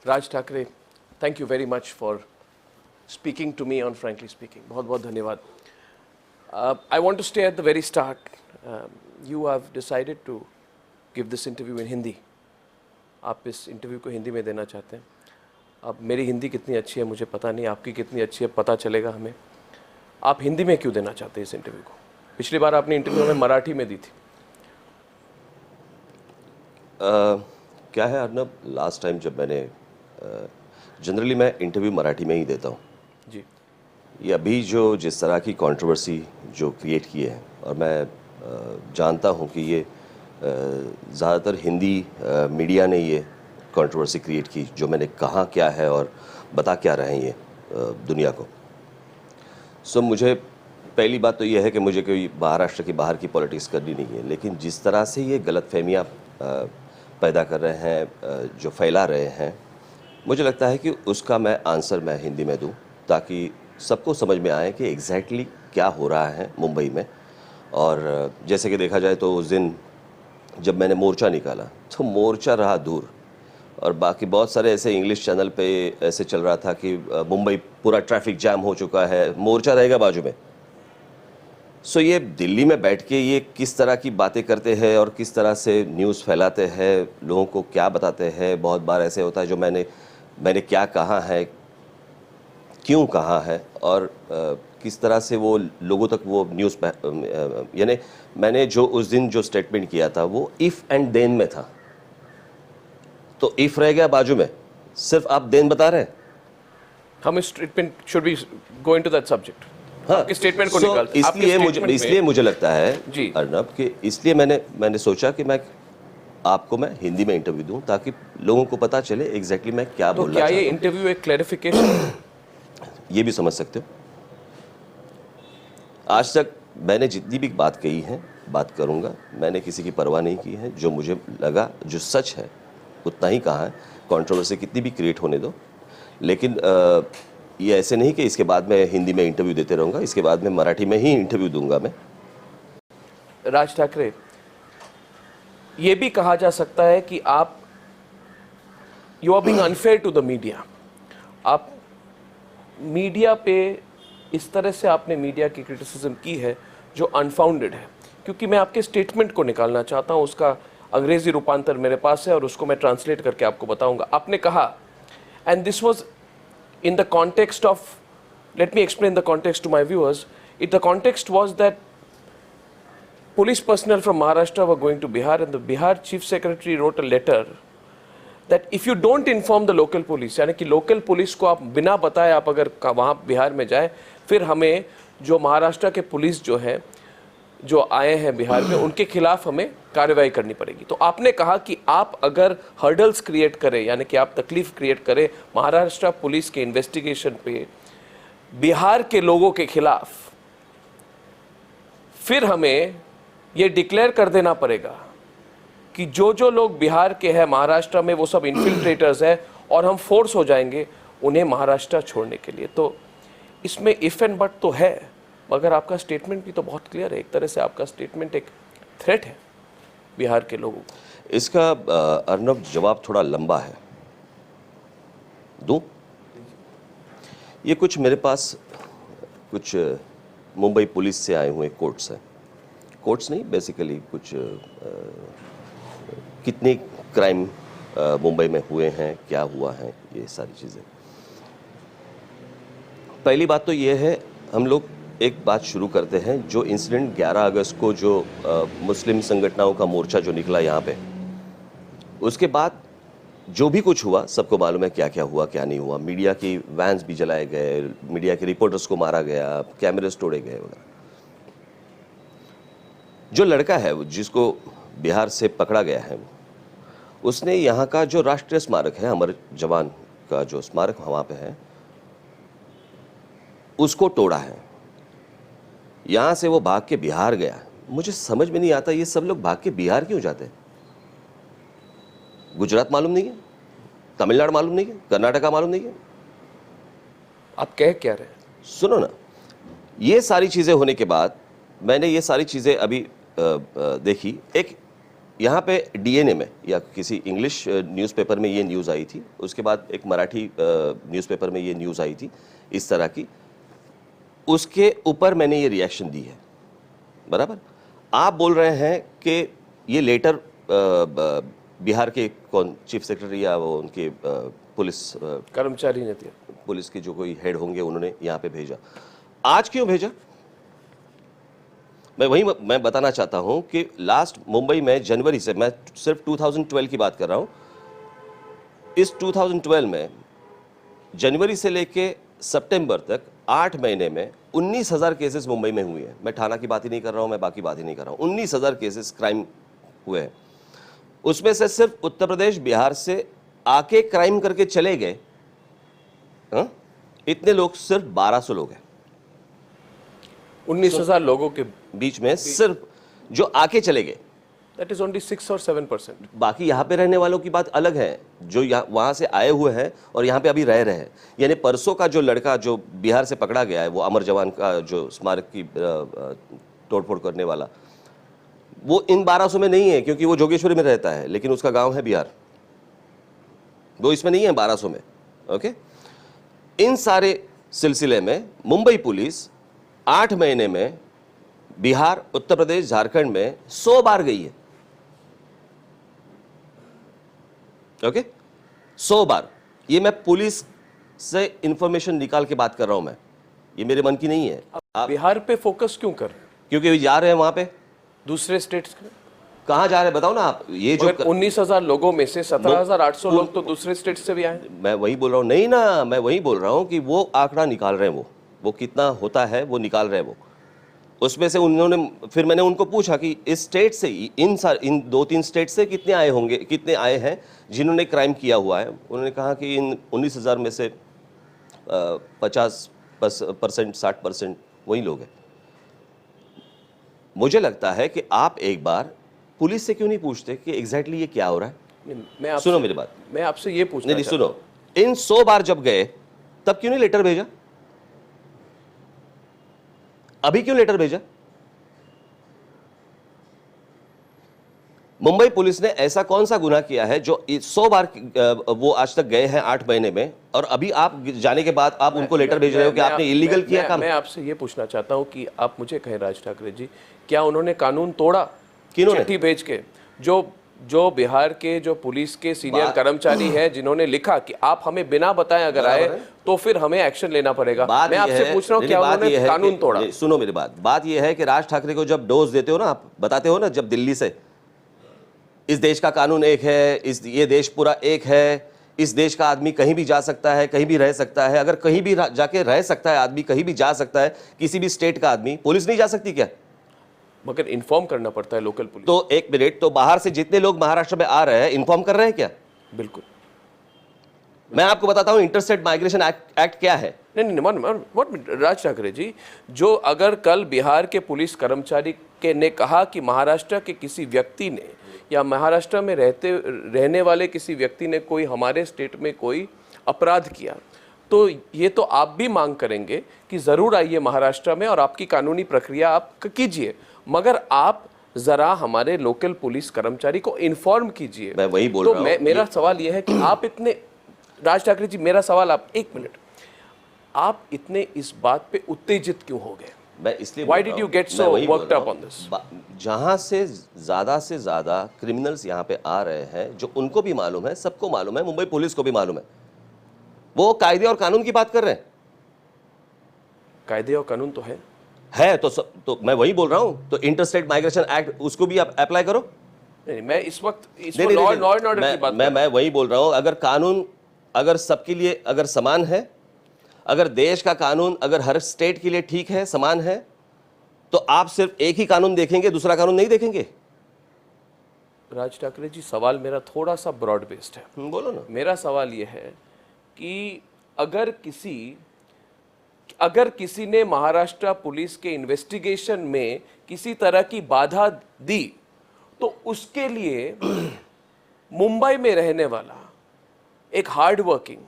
Raj Thackeray, thank you very much for speaking to me on frankly speaking. बहुत बहुत धन्यवाद. I want to stay at the very start. You have decided to give this interview in Hindi. आप इस interview को हिंदी में देना चाहते हैं. अब मेरी हिंदी कितनी अच्छी है मुझे पता नहीं, आपकी कितनी अच्छी है पता चलेगा हमें. आप हिंदी में क्यों देना चाहते हैं इस इंटरव्यू को? पिछली बार आपने इंटरव्यू में मराठी में दी थी. क्या है अर्नब, लास्ट टाइम जब मैंने जनरली मैं इंटरव्यू मराठी में ही देता हूँ जी. ये अभी जो जिस तरह की कंट्रोवर्सी जो क्रिएट की है, और मैं जानता हूँ कि ये ज़्यादातर हिंदी मीडिया ने ये कंट्रोवर्सी क्रिएट की, जो मैंने कहा क्या है और बता क्या रहे हैं ये दुनिया को. सो मुझे पहली बात तो ये है कि मुझे कोई महाराष्ट्र की बाहर की पॉलिटिक्स करनी नहीं है, लेकिन जिस तरह से ये गलतफहमियाँ पैदा कर रहे हैं, जो फैला रहे हैं, मुझे लगता है कि उसका मैं आंसर मैं हिंदी में दूं ताकि सबको समझ में आए कि एग्जैक्टली क्या हो रहा है मुंबई में. और जैसे कि देखा जाए तो उस दिन जब मैंने मोर्चा निकाला तो मोर्चा रहा दूर, और बाकी बहुत सारे ऐसे इंग्लिश चैनल पे ऐसे चल रहा था कि मुंबई पूरा ट्रैफिक जैम हो चुका है, मोर्चा रहेगा बाजू में. सो ये दिल्ली में बैठ के ये किस तरह की बातें करते हैं और किस तरह से न्यूज़ फैलाते हैं, लोगों को क्या बताते हैं. बहुत बार ऐसे होता है जो मैंने क्या कहा है, क्यों कहा है, और किस तरह से वो लोगों तक वो न्यूज़, यानी मैंने जो उस दिन जो स्टेटमेंट किया था वो इफ़ एंड देन में था. तो इफ़ रह गया बाजू में, सिर्फ आप देन बता रहे हैं. हम इस statement should be go into that subject. हाँ, स्टेटमेंट को निकालते इसलिए मुझे लगता है जी अर्नब कि इसलिए मैंने सोचा कि मैं हिंदी में इंटरव्यू दूं ताकि लोगों को पता चले एग्जैक्टली मैं क्या बोल रहा हूं. क्या ये इंटरव्यू एक क्लैरिफिकेशन ये भी समझ सकते हो. आज तक मैंने जितनी भी बात कही है, बात करूंगा, मैंने किसी की परवाह नहीं की है. जो मुझे लगा, जो सच है उतना ही कहा है. कंट्रोवर्सी कितनी भी क्रिएट होने दो, लेकिन ये ऐसे नहीं कि इसके बाद मैं हिंदी में इंटरव्यू देते रहूँगा. इसके बाद मैं मराठी में ही इंटरव्यू दूंगा मैं. राज ठाकरे, ये भी कहा जा सकता है कि आप you are being unfair to the media. आप मीडिया पे इस तरह से आपने मीडिया की क्रिटिसिज्म की है जो अनफाउंडेड है. क्योंकि मैं आपके स्टेटमेंट को निकालना चाहता हूँ, उसका अंग्रेजी रूपांतर मेरे पास है और उसको मैं ट्रांसलेट करके आपको बताऊंगा. आपने कहा, and this was in the context of, let me explain the context to my viewers. The context was that police personnel from Maharashtra were going to Bihar, and the Bihar chief secretary wrote a letter that if you don't inform the local police, यानी कि local police को आप बिना बताए आप अगर वहाँ बिहार में जाए, फिर हमें जो महाराष्ट्र के पुलिस जो है जो आए हैं बिहार में उनके खिलाफ हमें कार्रवाई करनी पड़ेगी. तो आपने कहा कि आप अगर हर्डल्स क्रिएट करें, यानी कि आप तकलीफ क्रिएट करें महाराष्ट्र पुलिस के इन्वेस्टिगेशन पे बिहार के लोगों के खिलाफ, फिर हमें ये डिक्लेयर कर देना पड़ेगा कि जो लोग बिहार के हैं महाराष्ट्र में वो सब इन्फिल्ट्रेटर्स हैं और हम फोर्स हो जाएंगे उन्हें महाराष्ट्र छोड़ने के लिए. तो इसमें इफ एंड बट तो है, मगर आपका स्टेटमेंट भी तो बहुत क्लियर है. एक तरह से आपका स्टेटमेंट एक थ्रेट है बिहार के लोगों को. इसका अर्नब जवाब थोड़ा लंबा है, दूं? ये कुछ मेरे पास कुछ मुंबई पुलिस से आए हुए कोट्स हैं. कोट्स नहीं, बेसिकली कुछ कितने क्राइम मुंबई में हुए हैं, क्या हुआ है, ये सारी चीज़ें. पहली बात तो ये है, हम लोग एक बात शुरू करते हैं. जो इंसिडेंट 11 अगस्त को जो मुस्लिम संगठनों का मोर्चा जो निकला यहाँ पे, उसके बाद जो भी कुछ हुआ सबको मालूम है क्या क्या हुआ क्या नहीं हुआ. मीडिया की वैन्स भी जलाए गए, मीडिया के रिपोर्टर्स को मारा गया, कैमरेस तोड़े गए वगैरह. जो लड़का है वो जिसको बिहार से पकड़ा गया है, उसने यहाँ का जो राष्ट्रीय स्मारक है, अमर जवान का जो स्मारक वहाँ पे है, उसको तोड़ा है. यहाँ से वो भाग के बिहार गया. मुझे समझ में नहीं आता ये सब लोग भाग के बिहार क्यों जाते हैं. गुजरात मालूम नहीं है, तमिलनाडु मालूम नहीं है, कर्नाटका मालूम नहीं है. आप कह क्या रहे हैं? सुनो ना, ये सारी चीज़ें होने के बाद मैंने ये सारी चीज़ें अभी देखी. एक यहाँ पे डीएनए में या किसी इंग्लिश न्यूज़पेपर में ये न्यूज़ आई थी, उसके बाद एक मराठी न्यूज़पेपर में ये न्यूज़ आई थी इस तरह की, उसके ऊपर मैंने ये रिएक्शन दी है, बराबर। आप बोल रहे हैं कि ये लेटर बिहार के कौन चीफ सेक्रेटरी या वो उनके पुलिस कर्मचारी ने दिया, पुलिस के जो कोई हेड होंगे उन्होंने यहाँ पे भेजा। आज क्यों भेजा? मैं बताना चाहता हूँ कि लास्ट मुंबई में जनवरी से, मैं सिर्फ 2012 की बात कर रहा हूँ, इस 2012 में जनवरी से लेके सितंबर तक 8 महीने में 19,000 केसेस मुंबई में हुए हैं। मैं थाना की बात ही नहीं कर रहा हूँ, मैं बाकी बात ही नहीं कर रहा हूँ। 19,000 केसेस क्राइम हुए हैं। उसमें से सिर्फ उत्तर प्रदेश बिहार से आके क्राइम करके चले गए, हाँ, इतने लोग सिर्फ 1200 लोग हैं। 19,000 लोगों के बीच में सिर्फ जो आके चले गए, दैट इज ओनली 6 और 7%। बाकी यहाँ पे रहने वालों की बात अलग है, जो वहाँ से आए हुए हैं और यहाँ पे अभी रह रहे हैं। यानी परसों का जो लड़का जो बिहार से पकड़ा गया है, वो अमर जवान का जो स्मारक की तोड़फोड़ करने वाला, वो इन 1200 में नहीं है, क्योंकि वो जोगेश्वरी में रहता है, लेकिन उसका गांव है बिहार, वो इसमें नहीं है 1200 में। ओके, इन सारे सिलसिले में मुंबई पुलिस 8 महीने में बिहार, उत्तर प्रदेश, झारखंड में 100 बार गई है। ओके, 100 बार। ये मैं पुलिस से इंफॉर्मेशन निकाल के बात कर रहा हूं, मैं, ये मेरे मन की नहीं है। आप बिहार पे फोकस क्यों कर? क्योंकि वे जा रहे हैं वहां पे। दूसरे स्टेट्स कहाँ जा रहे हैं बताओ ना आप। ये जो 19,000 लोगों में से 17,800 लोग तो दूसरे स्टेट से भी आए। मैं वही बोल रहा हूँ, नहीं ना, मैं वही बोल रहा हूँ कि वो आंकड़ा निकाल रहे हैं, वो कितना होता है वो निकाल रहे हैं वो। उसमें से उन्होंने, फिर मैंने उनको पूछा कि इस स्टेट से, इन 2-3 स्टेट से कितने आए होंगे, कितने आए हैं जिन्होंने क्राइम किया हुआ है। उन्होंने कहा कि इन 19,000 में से 50%, 60% वही लोग हैं। मुझे लगता है कि आप एक बार पुलिस से क्यों नहीं पूछते कि एग्जैक्टली ये क्या हो रहा है। सुनो मेरी बात, मैं आपसे ये पूछना नहीं, सुनो, इन 100 बार जब गए तब क्यों नहीं लेटर भेजा? अभी क्यों लेटर भेजा? मुंबई पुलिस ने ऐसा कौन सा गुनाह किया है जो 100 बार वो आज तक गए हैं 8 महीने में, और अभी आप जाने के बाद आप उनको लेटर भेज रहे हो कि आपने इलीगल किया काम? मैं आपसे ये पूछना चाहता हूं कि आप मुझे कहें राज ठाकरे जी, क्या उन्होंने कानून तोड़ा? किन्होंने? चिट्ठी भेज के जो बिहार के जो पुलिस के सीनियर कर्मचारी है, जिन्होंने लिखा कि आप हमें बिना बताए अगर आए तो फिर हमें एक्शन लेना पड़ेगा। मैं आपसे पूछ रहा हूं क्या उन्होंने कानून तोड़ा? सुनो मेरी बात ये है कि राज ठाकरे को जब डोज देते हो ना, आप बताते हो ना जब दिल्ली से, इस देश का कानून एक है, ये देश पूरा एक है, इस देश का आदमी कहीं भी जा सकता है, कहीं भी रह सकता है। अगर कहीं भी जाके रह सकता है आदमी, कहीं भी जा सकता है, किसी भी स्टेट का आदमी, पुलिस नहीं जा सकती क्या? मगर इन्फॉर्म करना पड़ता है लोकल पुलिस। तो एक मिनट, तो बाहर से जितने लोग महाराष्ट्र में आ रहे हैं इन्फॉर्म कर रहे हैं क्या? बिल्कुल। मैं आपको बताता हूं इंटरस्टेट माइग्रेशन एक्ट क्या है। नहीं, राज ठाकरे जी, जो अगर कल बिहार के पुलिस कर्मचारी के ने कहा कि महाराष्ट्र के किसी व्यक्ति ने या महाराष्ट्र में रहने वाले किसी व्यक्ति ने कोई हमारे स्टेट में कोई अपराध किया, तो ये तो आप भी मांग करेंगे कि जरूर आइए महाराष्ट्र में और आपकी कानूनी प्रक्रिया आप कीजिए, मगर आप जरा हमारे लोकल पुलिस कर्मचारी को इन्फॉर्म कीजिए। मैं वही बोल रहा हूं। मेरा सवाल यह है कि आप इतने, राज ठाकरे जी मेरा सवाल, आप एक मिनट, आप इतने इस बात पे उत्तेजित क्यों हो गए? मैं इसलिए Why did you get so worked up on this? जहां से ज्यादा क्रिमिनल्स यहाँ पे आ रहे हैं, जो उनको भी मालूम है, सबको मालूम है, मुंबई पुलिस को भी मालूम है, वो कायदे और कानून की बात कर रहे हैं। कायदे और कानून तो है तो मैं वही बोल रहा हूं, तो इंटरस्टेट माइग्रेशन एक्ट उसको भी आप अप्लाई करो। नहीं, मैं इस वक्त लॉ एंड ऑर्डर की बात मैं वही बोल रहा हूं, अगर कानून अगर सबके लिए अगर समान है, अगर देश का कानून अगर हर स्टेट के लिए ठीक है, समान है, तो आप सिर्फ एक ही कानून देखेंगे, दूसरा कानून नहीं देखेंगे। राज ठाकरे जी, सवाल मेरा थोड़ा सा ब्रॉड बेस्ड है। बोलो ना। मेरा सवाल यह है कि अगर किसी ने महाराष्ट्र पुलिस के इन्वेस्टिगेशन में किसी तरह की बाधा दी, तो उसके लिए मुंबई में रहने वाला एक हार्ड वर्किंग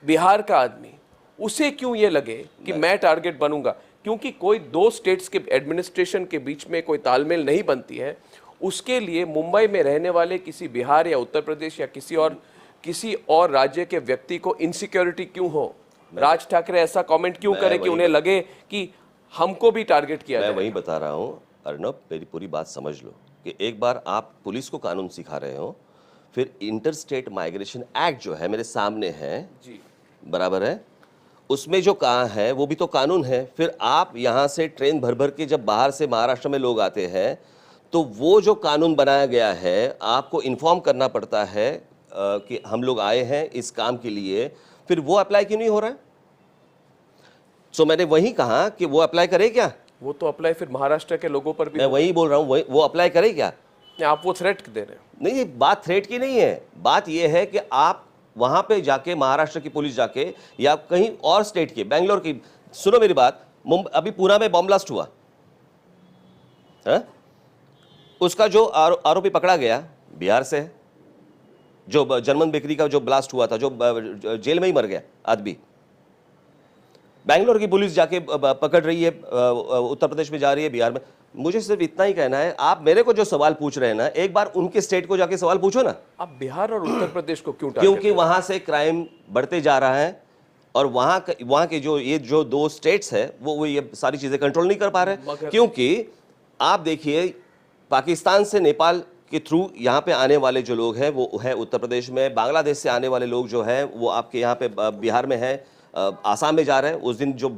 बिहार का आदमी उसे क्यों ये लगे कि मैं टारगेट बनूंगा? क्योंकि कोई दो स्टेट्स के एडमिनिस्ट्रेशन के बीच में कोई तालमेल नहीं बनती है, उसके लिए मुंबई में रहने वाले किसी बिहार या उत्तर प्रदेश या किसी और राज्य के व्यक्ति को इनसिक्योरिटी क्यों हो? राज ठाकरे ऐसा कमेंट क्यों करे कि उन्हें लगे कि हमको भी टारगेट किया मैं जाए? वही बता रहा हूँ अर्नब, मेरी पूरी बात समझ लो कि एक बार आप पुलिस को कानून सिखा रहे हो, फिर इंटर स्टेट माइग्रेशन एक्ट जो है मेरे सामने है जी, बराबर है, उसमें जो कहा है वो भी तो कानून है। फिर आप यहाँ से ट्रेन भर भर के जब बाहर से महाराष्ट्र में लोग आते हैं तो वो जो कानून बनाया गया है आपको इन्फॉर्म करना पड़ता है कि हम लोग आए हैं इस काम के लिए, फिर वो अप्लाई क्यों नहीं हो रहा है? सो मैंने वही कहा कि वो अप्लाई करे क्या? वो तो अप्लाई फिर महाराष्ट्र के लोगों पर भी। मैं वही बोल रहा हूँ, वो अप्लाई करे क्या? आप वो थ्रेट दे रहे हैं। नहीं, ये बात थ्रेट की नहीं है, बात ये है कि आप वहां पे जाके महाराष्ट्र की पुलिस जाके या कहीं और स्टेट की, बैंगलोर की, सुनो मेरी बात, अभी पूना में बॉम्ब ब्लास्ट हुआ है? उसका जो आरोपी पकड़ा गया बिहार से है, जो जर्मन बेकरी का जो ब्लास्ट हुआ था, जो जेल में ही मर गया आदमी। बैंगलोर की पुलिस जाके पकड़ रही है, उत्तर प्रदेश में जा रही है, बिहार में। मुझे सिर्फ इतना ही कहना है, आप मेरे को जो सवाल पूछ रहे हैं ना, एक बार उनके स्टेट को जाके सवाल पूछो ना। आप बिहार और उत्तर प्रदेश को क्यों टारगेट? क्योंकि वहां से क्राइम बढ़ते जा रहा है और वहां के जो दो स्टेट्स है वो ये सारी चीजें कंट्रोल नहीं कर पा रहे। क्योंकि आप देखिए, पाकिस्तान से नेपाल के थ्रू यहाँ पे आने वाले जो लोग हैं वो है उत्तर प्रदेश में, बांग्लादेश से आने वाले लोग जो हैं वो आपके यहाँ पे बिहार में है, आसाम में जा रहे हैं। उस दिन जो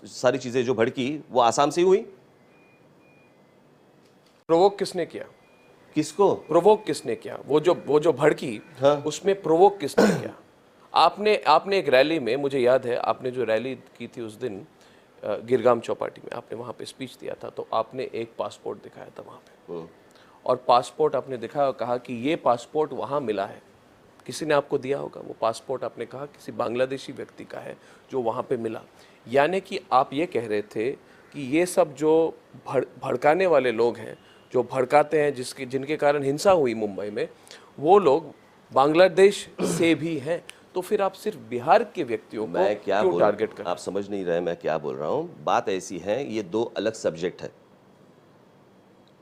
सारी चीजें जो भड़की वो आसाम से ही हुई। प्रोवोक किसने किया? किसको प्रोवोक किसने किया? वो जो भड़की, हाँ। उसमें प्रोवोक किसने किया? आपने एक रैली में, मुझे याद है आपने जो रैली की थी उस दिन गिरगाम चौपाटी में, आपने वहाँ पे स्पीच दिया था, तो आपने एक पासपोर्ट दिखाया था वहाँ पे, और पासपोर्ट आपने दिखाया और कहा कि ये पासपोर्ट वहाँ मिला है, किसी ने आपको दिया होगा वो पासपोर्ट, आपने कहा किसी बांग्लादेशी व्यक्ति का है जो वहाँ पे मिला। यानी कि आप ये कह रहे थे कि ये सब जो भड़काने वाले लोग हैं, जो भड़काते हैं, जिनके कारण हिंसा हुई मुंबई में, वो लोग बांग्लादेश से भी हैं। तो फिर आप सिर्फ बिहार के व्यक्तियों को क्यों टारगेट कर? आप समझ नहीं रहे मैं क्या बोल रहा हूँ। बात ऐसी है, ये दो अलग सब्जेक्ट है।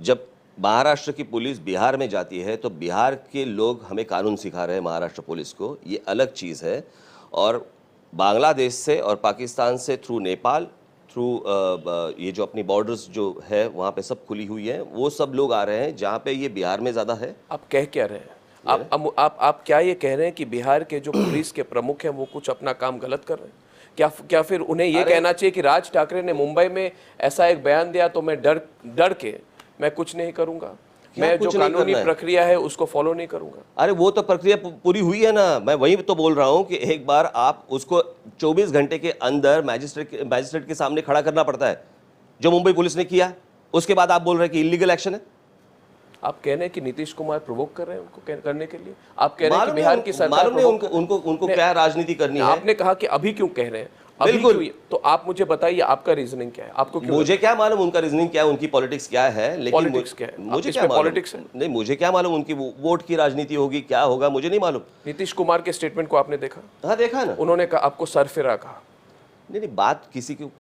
जब महाराष्ट्र की पुलिस बिहार में जाती है तो बिहार के लोग हमें कानून सिखा रहे हैं महाराष्ट्र पुलिस को, ये अलग चीज़ है। और बांग्लादेश से और पाकिस्तान से थ्रू नेपाल, थ्रू ये जो अपनी बॉर्डर्स जो है वहाँ पे सब खुली हुई है, वो सब लोग आ रहे हैं जहाँ पे ये बिहार में ज़्यादा है। आप कह क्या रहे हैं? आप क्या ये कह रहे हैं कि बिहार के जो पुलिस के प्रमुख हैं वो कुछ अपना काम गलत कर रहे हैं? क्या फिर उन्हें ये कहना चाहिए कि राज ठाकरे ने मुंबई में ऐसा एक बयान दिया तो मैं डर के मैं कुछ नहीं करूंगा, मैं जो कानूनी प्रक्रिया है उसको फॉलो नहीं करूंगा? अरे वो तो प्रक्रिया पूरी हुई है ना। मैं वही तो बोल रहा हूँ कि एक बार आप उसको 24 घंटे के अंदर मैजिस्ट्रेट के सामने खड़ा करना पड़ता है, जो मुंबई पुलिस ने किया। उसके बाद आप बोल रहे हैं कि इलीगल एक्शन है। आप कह रहे हैं कि नीतीश कुमार प्रोवोक कर रहे हैं उनको करने के लिए? आप कह रहे हैं कि बिहार की सरकार उनको क्या राजनीति करनी है? आपने कहा कि अभी क्यों कह रहे हैं? बिल्कुल। तो आप मुझे बताइए आपका रीजनिंग क्या है? आपको क्यों? मुझे क्या मालूम उनका रीजनिंग क्या है, उनकी पॉलिटिक्स क्या है, लेकिन पॉलिटिक्स क्या है? मुझे क्या पॉलिटिक्स है? नहीं, मुझे क्या मालूम उनकी वोट की राजनीति होगी, क्या होगा, मुझे नहीं मालूम। नीतीश कुमार के स्टेटमेंट को आपने देखा? हाँ देखा ना। उन्होंने कहा, आपको सरफिरा कहा। नहीं, बात किसी